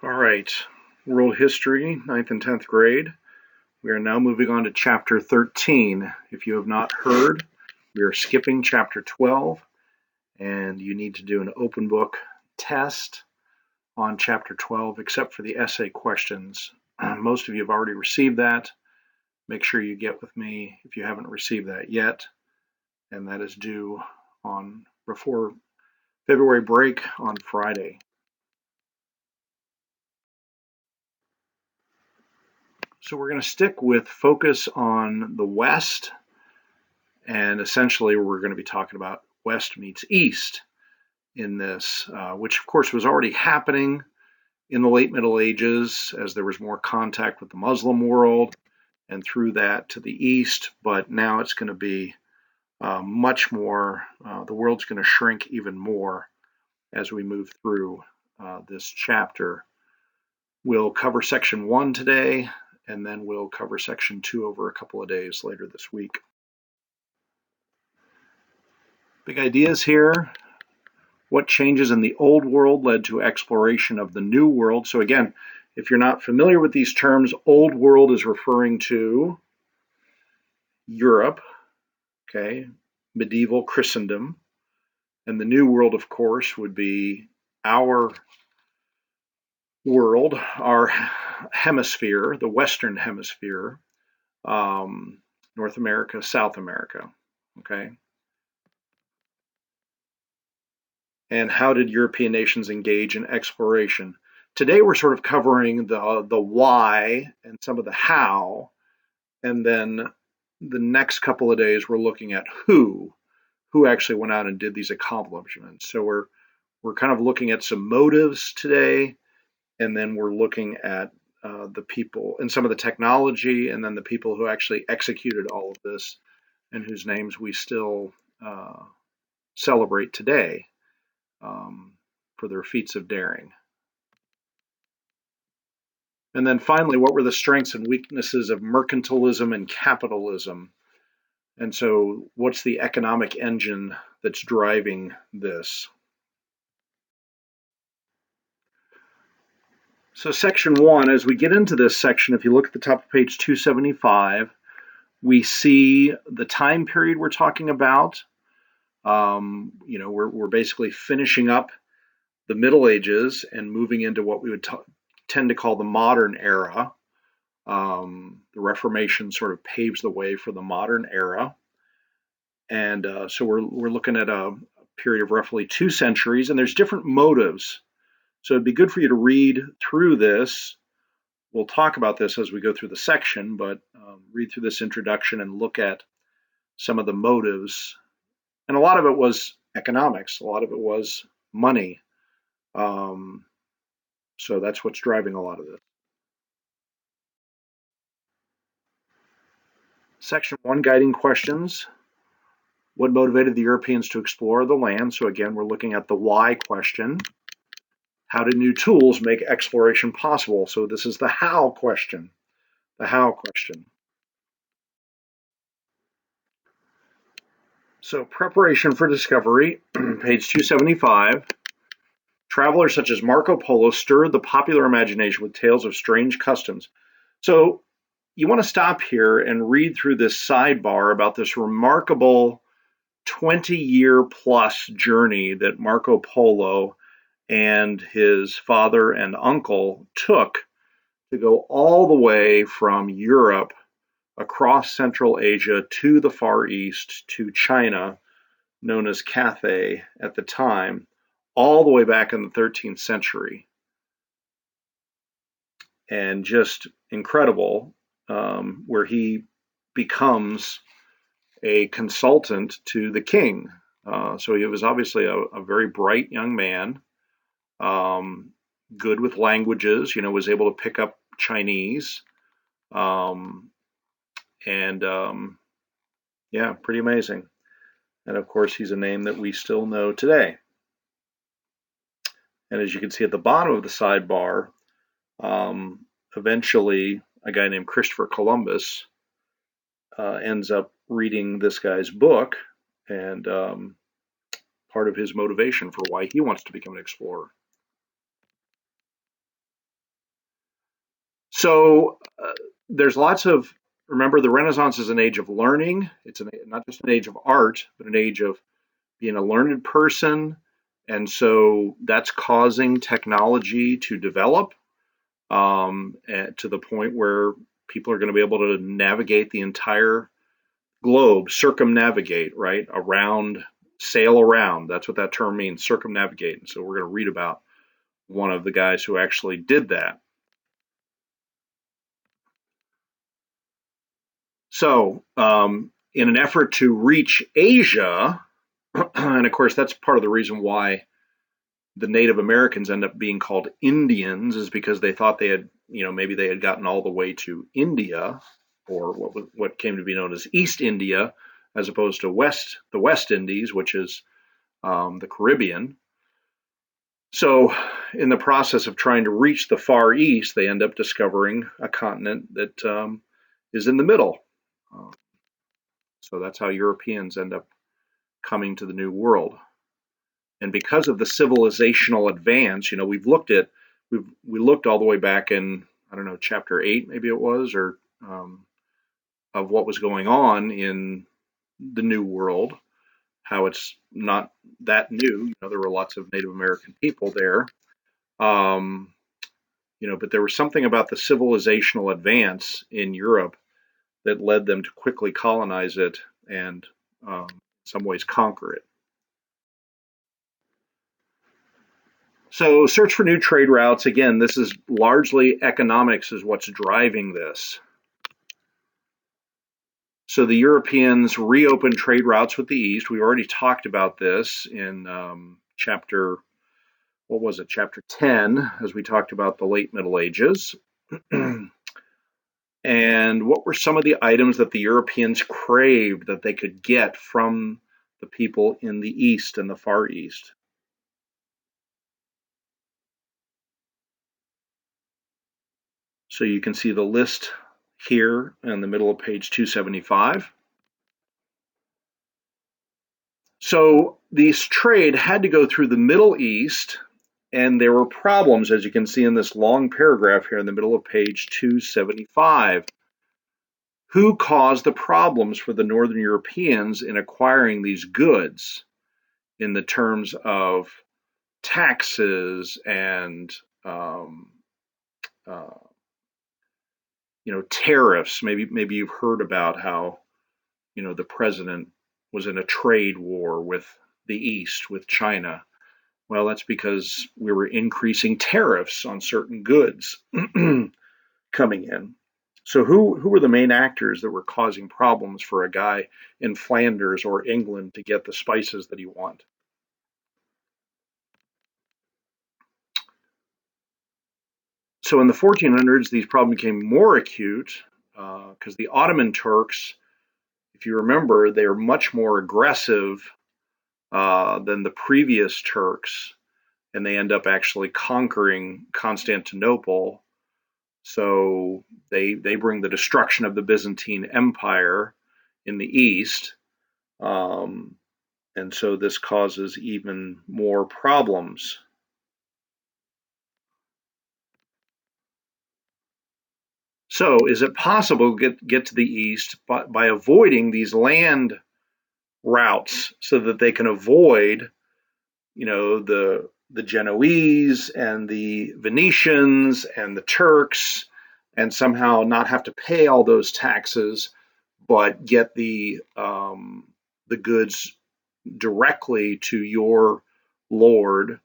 All right, World History, ninth and 10th grade. We are now moving on to Chapter 13. If you have not heard, we are skipping Chapter 12, and you need to do an open book test on Chapter 12, except for the essay questions. Most of you have already received that. Make sure you get with me if you haven't received that yet, and that is due on before February break on Friday. So we're going to stick with focus on the West, and essentially we're going to be talking about West meets East in this, which of course was already happening in the late Middle Ages as there was more contact with the Muslim world and through that to the East, but now it's going to be much more, the world's going to shrink even more as we move through this chapter. We'll cover section 1 today, and then we'll cover section 2 over a couple of days later this week. Big ideas here. What changes in the old world led to exploration of the new world? So again, if you're not familiar with these terms, old world is referring to Europe, okay, medieval Christendom, and the new world, of course, would be our world, our hemisphere, the Western hemisphere, North America, South America, okay? And how did European nations engage in exploration? Today we're sort of covering the why and some of the how, and then the next couple of days we're looking at who actually went out and did these accomplishments. So we're kind of looking at some motives today, and then we're looking at the people and some of the technology, and then the people who actually executed all of this and whose names we still celebrate today for their feats of daring. And then finally, what were the strengths and weaknesses of mercantilism and capitalism? And so, what's the economic engine that's driving this? So, section 1, as we get into this section, if you look at the top of page 275, we see the time period we're talking about. We're basically finishing up the Middle Ages and moving into what we would tend to call the modern era. The Reformation sort of paves the way for the modern era. And so we're looking at a period of roughly 2 centuries, and there's different motives. So it'd be good for you to read through this. We'll talk about this as we go through the section, but read through this introduction and look at some of the motives. And a lot of it was economics, a lot of it was money. So that's what's driving a lot of this. Section 1, guiding questions. What motivated the Europeans to explore the land? So again, we're looking at the why question. How did new tools make exploration possible? So this is the how question. The how question. So preparation for discovery, page 275. Travelers such as Marco Polo stirred the popular imagination with tales of strange customs. So you want to stop here and read through this sidebar about this remarkable 20-year plus journey that Marco Polo and his father and uncle took to go all the way from Europe across Central Asia to the Far East to China, known as Cathay at the time, all the way back in the 13th century. And just incredible, where he becomes a consultant to the king. So he was obviously a very bright young man, good with languages, was able to pick up Chinese. Yeah, pretty amazing. And of course, he's a name that we still know today. And as you can see at the bottom of the sidebar, eventually a guy named Christopher Columbus ends up reading this guy's book, and part of his motivation for why he wants to become an explorer. So there's lots of, remember, the Renaissance is an age of learning. It's not just an age of art, but an age of being a learned person. And so that's causing technology to develop to the point where people are going to be able to navigate the entire globe, circumnavigate, right? Around, sail around. That's what that term means, circumnavigate. And so we're going to read about one of the guys who actually did that. So, in an effort to reach Asia, and of course, that's part of the reason why the Native Americans end up being called Indians, is because they thought they had, maybe they had gotten all the way to India, or what came to be known as East India, as opposed to the West Indies, which is the Caribbean. So, in the process of trying to reach the Far East, they end up discovering a continent that is in the middle. Uh, so that's how Europeans end up coming to the New World. And because of the civilizational advance, we looked all the way back in, I don't know, chapter 8 maybe it was, or of what was going on in the New World, how it's not that new. There were lots of Native American people there. But there was something about the civilizational advance in Europe that led them to quickly colonize it and, in some ways, conquer it. So, search for new trade routes. Again, this is largely economics is what's driving this. So, the Europeans reopened trade routes with the East. We already talked about this in chapter 10, as we talked about the late Middle Ages. And what were some of the items that the Europeans craved that they could get from the people in the East and the Far East? So you can see the list here in the middle of page 275. So this trade had to go through the Middle East, and there were problems, as you can see in this long paragraph here in the middle of page 275. Who caused the problems for the Northern Europeans in acquiring these goods in the terms of taxes and uh, tariffs? Maybe you've heard about how the president was in a trade war with the East, with China. Well, that's because we were increasing tariffs on certain goods coming in. So who were the main actors that were causing problems for a guy in Flanders or England to get the spices that he wanted? So in the 1400s, these problems became more acute because the Ottoman Turks, if you remember, they are much more aggressive than the previous Turks, and they end up actually conquering Constantinople. So they bring the destruction of the Byzantine Empire in the east, and so this causes even more problems. So is it possible to get to the east by avoiding these land routes so that they can avoid, the Genoese and the Venetians and the Turks, and somehow not have to pay all those taxes, but get the goods directly to your lord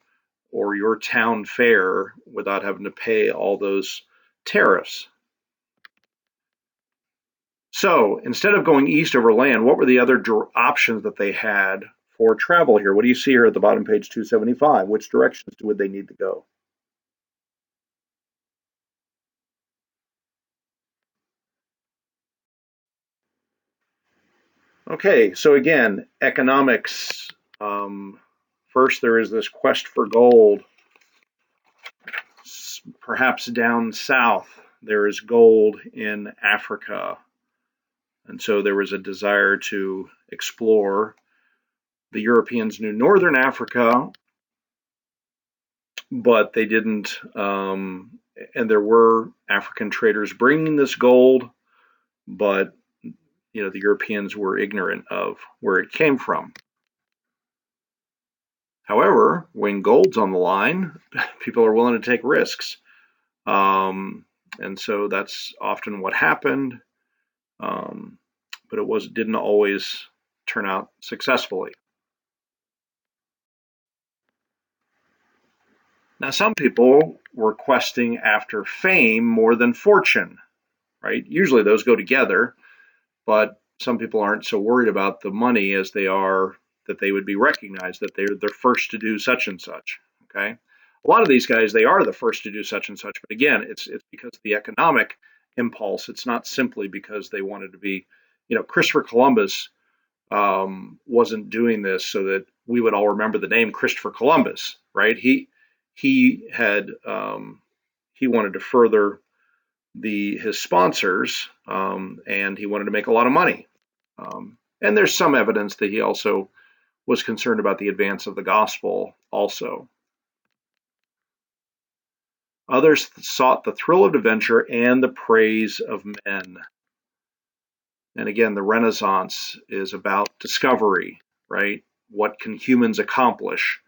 or your town fair without having to pay all those tariffs? So instead of going east over land, what were the other options that they had for travel here? What do you see here at the bottom, page 275? Which directions would they need to go? Okay, so again, economics. First, there is this quest for gold. Perhaps down south, there is gold in Africa. And so there was a desire to explore. The Europeans knew northern Africa but they didn't. And there were African traders bringing this gold, but the Europeans were ignorant of where it came from. However, when gold's on the line, people are willing to take risks. And so that's often what happened. But didn't always turn out successfully. Now, some people were questing after fame more than fortune, right? Usually those go together, but some people aren't so worried about the money as they are that they would be recognized, that they're first to do such and such. Okay. A lot of these guys, they are the first to do such and such, but again, it's because of the economic impulse. It's not simply because they wanted to be, Christopher Columbus wasn't doing this so that we would all remember the name Christopher Columbus, right? He had he wanted to further his sponsors, and he wanted to make a lot of money. And there's some evidence that he also was concerned about the advance of the gospel also. Others sought the thrill of adventure and the praise of men. And again, the Renaissance is about discovery, right? What can humans accomplish?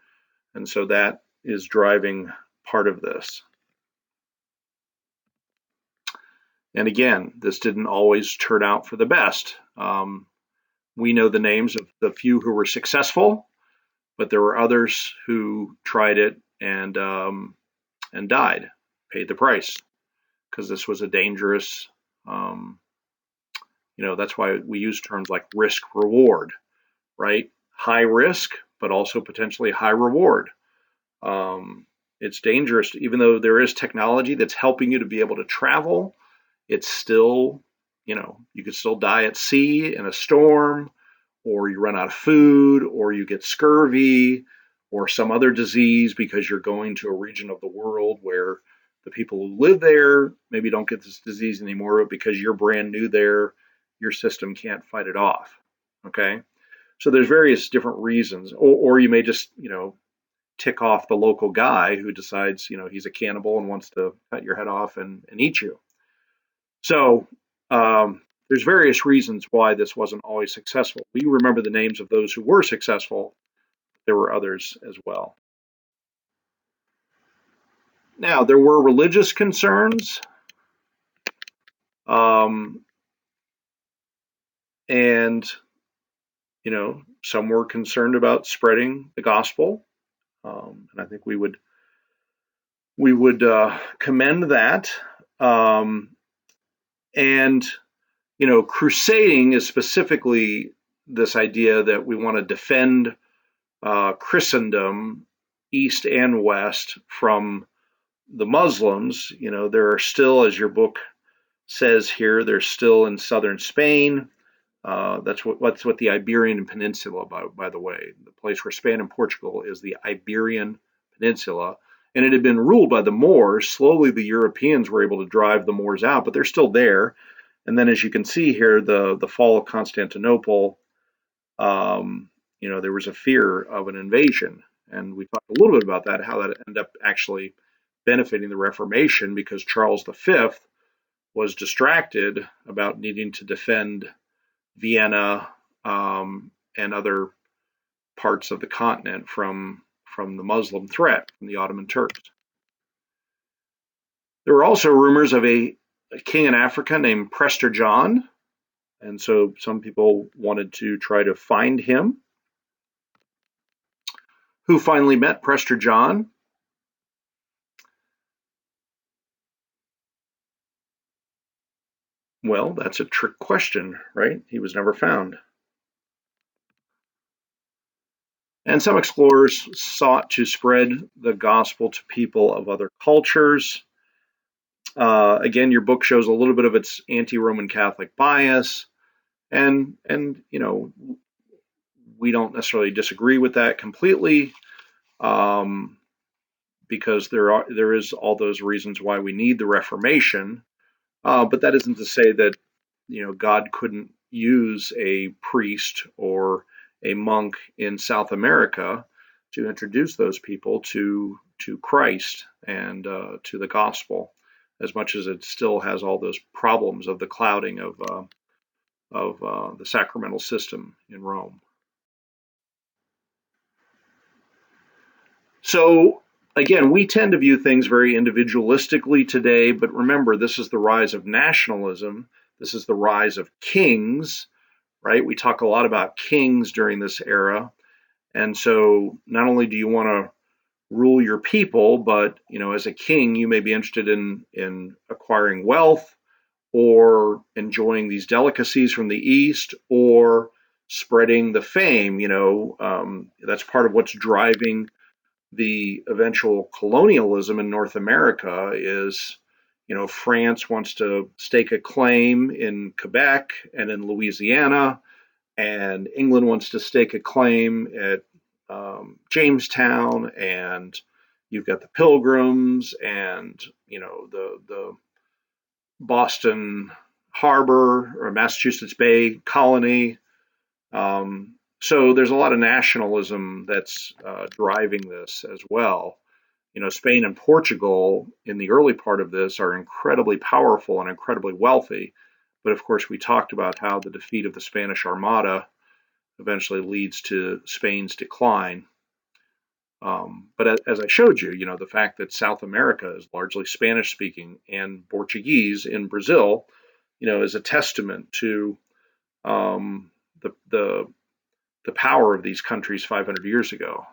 And so that is driving part of this. And again, this didn't always turn out for the best. We know the names of the few who were successful, but there were others who tried it and died, paid the price, because this was a dangerous. That's why we use terms like risk reward, right? High risk, but also potentially high reward. It's dangerous, even though there is technology that's helping you to be able to travel. It's still, you could still die at sea in a storm, or you run out of food, or you get scurvy, or some other disease because you're going to a region of the world where the people who live there maybe don't get this disease anymore, but because you're brand new there, your system can't fight it off. Okay. So there's various different reasons, or you may just, tick off the local guy who decides, he's a cannibal and wants to cut your head off and eat you. So there's various reasons why this wasn't always successful. We remember the names of those who were successful. There were others as well. Now, there were religious concerns, and some were concerned about spreading the gospel, and I think we would commend that. And crusading is specifically this idea that we want to defend Christendom, East and West, from the Muslims. There are still, as your book says here, they're still in southern Spain. That's what the Iberian Peninsula, by the way, the place where Spain and Portugal is the Iberian Peninsula. And it had been ruled by the Moors. Slowly, the Europeans were able to drive the Moors out, but they're still there. And then, as you can see here, the fall of Constantinople, there was a fear of an invasion. And we talked a little bit about that, how that ended up actually benefiting the Reformation, because Charles V was distracted about needing to defend Vienna and other parts of the continent from the Muslim threat from the Ottoman Turks. There were also rumors of a king in Africa named Prester John, and so some people wanted to try to find him. Who finally met Prester John? Well, that's a trick question, right? He was never found. And some explorers sought to spread the gospel to people of other cultures. Again, your book shows a little bit of its anti-Roman Catholic bias, and we don't necessarily disagree with that completely, because there is all those reasons why we need the Reformation. But that isn't to say that God couldn't use a priest or a monk in South America to introduce those people to to Christ and to the gospel, as much as it still has all those problems of the clouding of the sacramental system in Rome. So again, we tend to view things very individualistically today, but remember, this is the rise of nationalism. This is the rise of kings, right? We talk a lot about kings during this era. And so not only do you want to rule your people, but as a king, you may be interested in acquiring wealth or enjoying these delicacies from the East or spreading the fame. That's part of what's driving the eventual colonialism in North America is, France wants to stake a claim in Quebec and in Louisiana, and England wants to stake a claim at Jamestown, and you've got the Pilgrims and the Boston Harbor or Massachusetts Bay Colony. So there's a lot of nationalism that's driving this as well. Spain and Portugal in the early part of this are incredibly powerful and incredibly wealthy. But of course, we talked about how the defeat of the Spanish Armada eventually leads to Spain's decline. But as I showed you, the fact that South America is largely Spanish speaking and Portuguese in Brazil, is a testament to the power of these countries 500 years ago.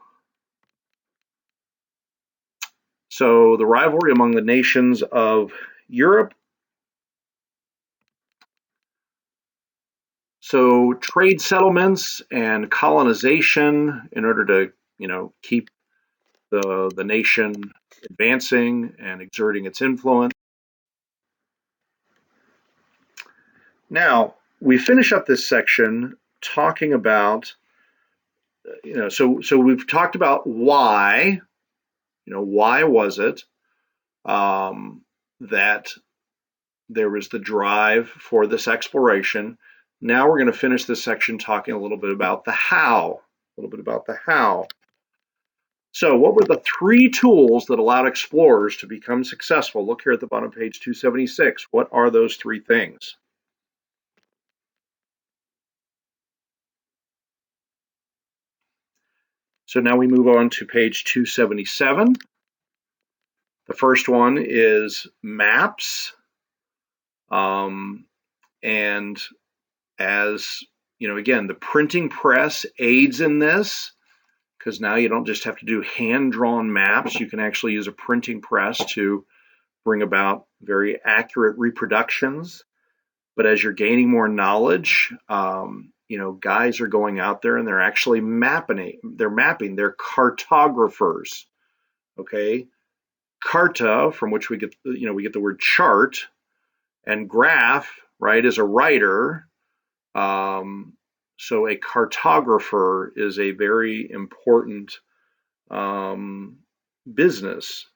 So the rivalry among the nations of Europe. So trade settlements and colonization in order to, keep the nation advancing and exerting its influence. Now, we finish up this section talking about, so we've talked about why, why was it that there was the drive for this exploration. Now we're going to finish this section talking a little bit about the how, So what were the 3 tools that allowed explorers to become successful? Look here at the bottom of page 276. What are those 3 things? So now we move on to page 277. The first one is maps. And as again, the printing press aids in this because now you don't just have to do hand-drawn maps. You can actually use a printing press to bring about very accurate reproductions. But as you're gaining more knowledge, guys are going out there and they're actually mapping. They're cartographers. Okay, carta, from which we get the word chart, and graph, right, is a writer. So a cartographer is a very important business.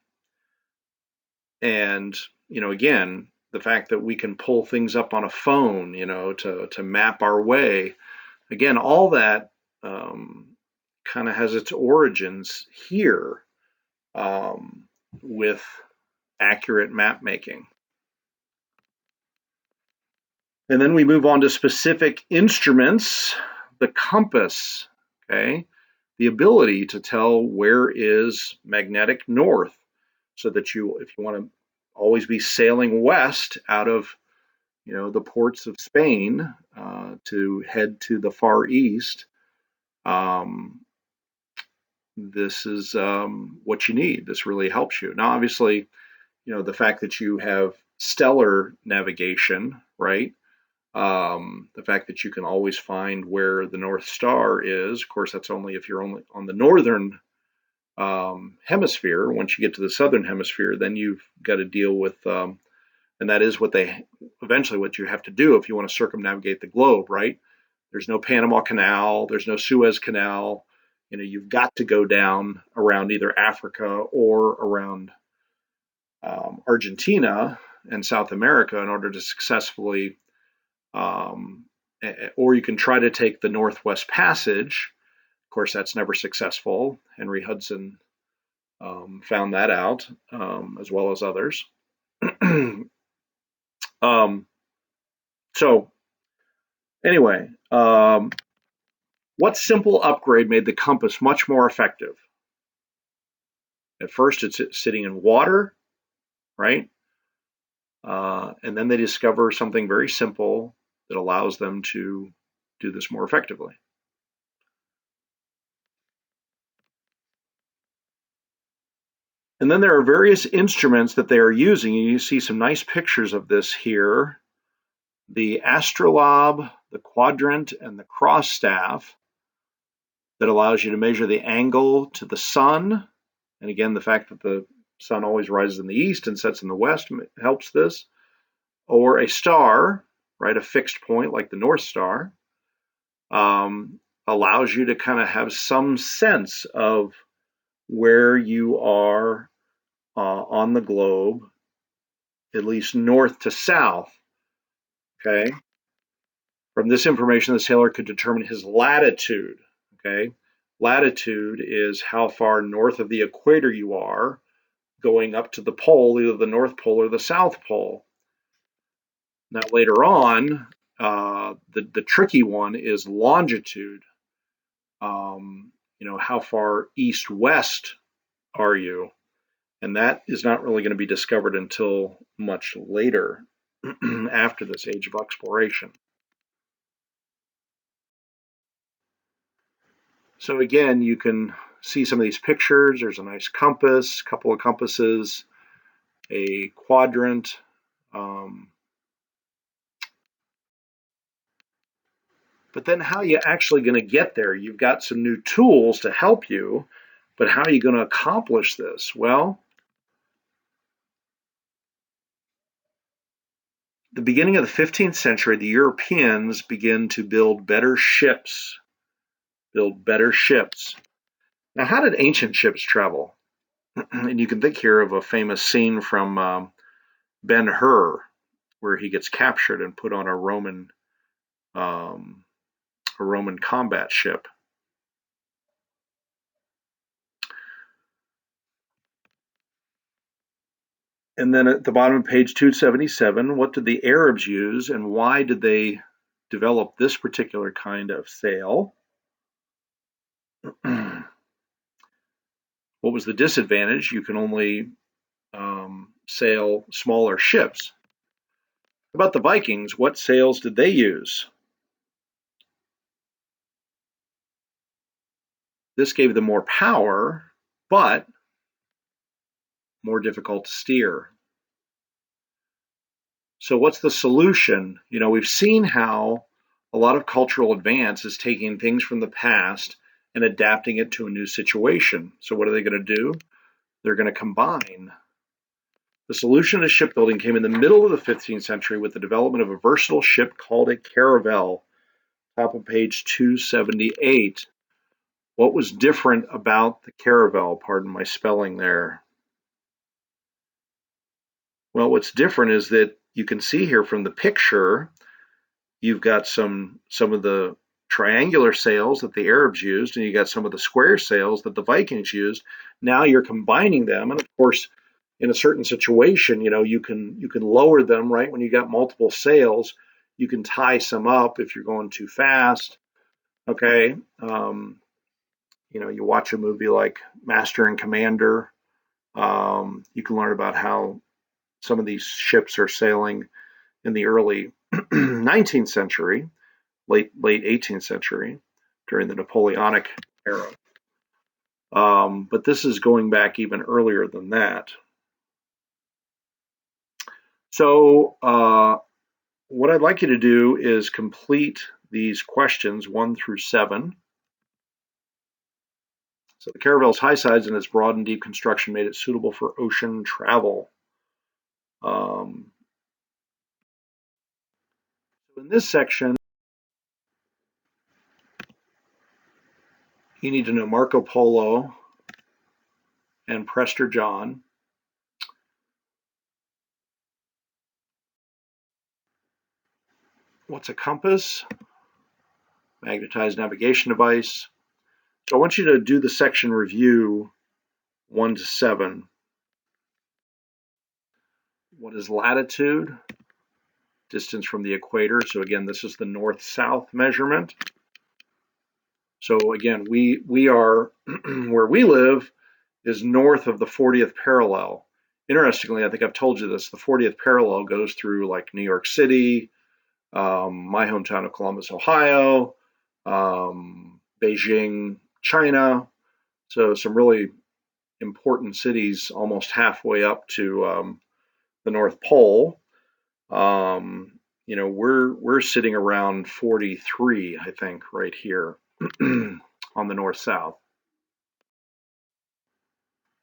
And again, the fact that we can pull things up on a phone, to map our way, again, all that kind of has its origins here with accurate map making. And then we move on to specific instruments, the compass, okay, the ability to tell where is magnetic north, so that if you want to always be sailing west out of the ports of Spain to head to the Far East, this is what you need. This really helps you. Now, obviously, the fact that you have stellar navigation, right? The fact that you can always find where the North Star is. Of course, that's only if you're only on the northern hemisphere. Once you get to the southern hemisphere, then you've got to deal with, and that is what you have to do if you want to circumnavigate the globe, right? There's no Panama Canal, there's no Suez Canal. You've got to go down around either Africa or around Argentina and South America in order to successfully, or you can try to take the Northwest Passage. Of course, that's never successful. Henry Hudson Found that out, as well as others. um, so anyway, what simple upgrade made the compass much more effective? At first, it's sitting in water, right? And then they discover something very simple that allows them to do this more effectively. And then there are various instruments that they are using. And you see some nice pictures of this here. The astrolabe, the quadrant, and the cross staff that allows you to measure the angle to the sun. And again, the fact that the sun always rises in the east and sets in the west helps this. Or a star, right, a fixed point like the North Star, allows you to kind of have some sense of where you are on the globe, at least north to south. Okay. From this information, the sailor could determine his latitude. Okay. Latitude is how far north of the equator you are, going up to the pole, either the North Pole or the South Pole. Now, later on, the tricky one is longitude. How far east-west are you? And that is not really going to be discovered until much later, after this age of exploration. So again, you can see some of these pictures. There's a nice compass, a couple of compasses, a quadrant. But then how are you actually going to get there? You've got some new tools to help you, but how are you going to accomplish this? Well, the beginning of the 15th century, the Europeans begin to build better ships. Now, how did ancient ships travel? And you can think here of a famous scene from Ben-Hur, where he gets captured and put on um, a Roman combat ship. And then at the bottom of page 277, what did the Arabs use and why did they develop this particular kind of sail? What was the disadvantage? You can only sail smaller ships. About the Vikings, what sails did they use? This gave them more power, but more difficult to steer. So what's the solution? We've seen how a lot of cultural advance is taking things from the past and adapting it to a new situation. So what are they going to do? They're going to combine. The solution to shipbuilding came in the middle of the 15th century with the development of a versatile ship called a caravel. Top of page 278. What was different about the caravel? Pardon my spelling there. Well, what's different is that you can see here from the picture, you've got some of the triangular sails that the Arabs used, and you got some of the square sails that the Vikings used. Now you're combining them, and of course, in a certain situation, you can lower them, right? When you got multiple sails, you can tie some up if you're going too fast. Okay, you watch a movie like Master and Commander. You can learn about how some of these ships are sailing in the early 19th century, late 18th century, during the Napoleonic era. But this is going back even earlier than that. So what I'd like you to do is complete these questions 1 through 7. So the caravel's high sides and its broad and deep construction made it suitable for ocean travel. So in this section, you need to know Marco Polo and Prester John. What's a compass? Magnetized navigation device. So I want you to do the section review 1 to 7. What is latitude? Distance from the equator. So again, this is the north-south measurement. So again, we are where we live is north of the 40th parallel. Interestingly, I think I've told you this, the 40th parallel goes through like New York City, my hometown of Columbus, Ohio, Beijing, China. So some really important cities almost halfway up to the North Pole. We're sitting around 43, I think, right here on the north-south.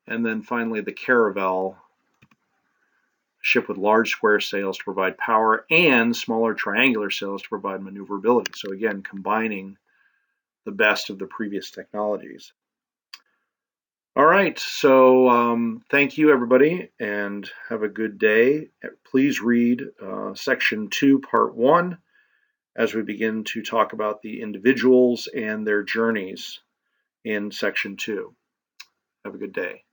And then finally the caravel, ship with large square sails to provide power and smaller triangular sails to provide maneuverability. So again, combining the best of the previous technologies. All right, so thank you everybody and have a good day. Please read section 2, part 1, as we begin to talk about the individuals and their journeys in section 2. Have a good day.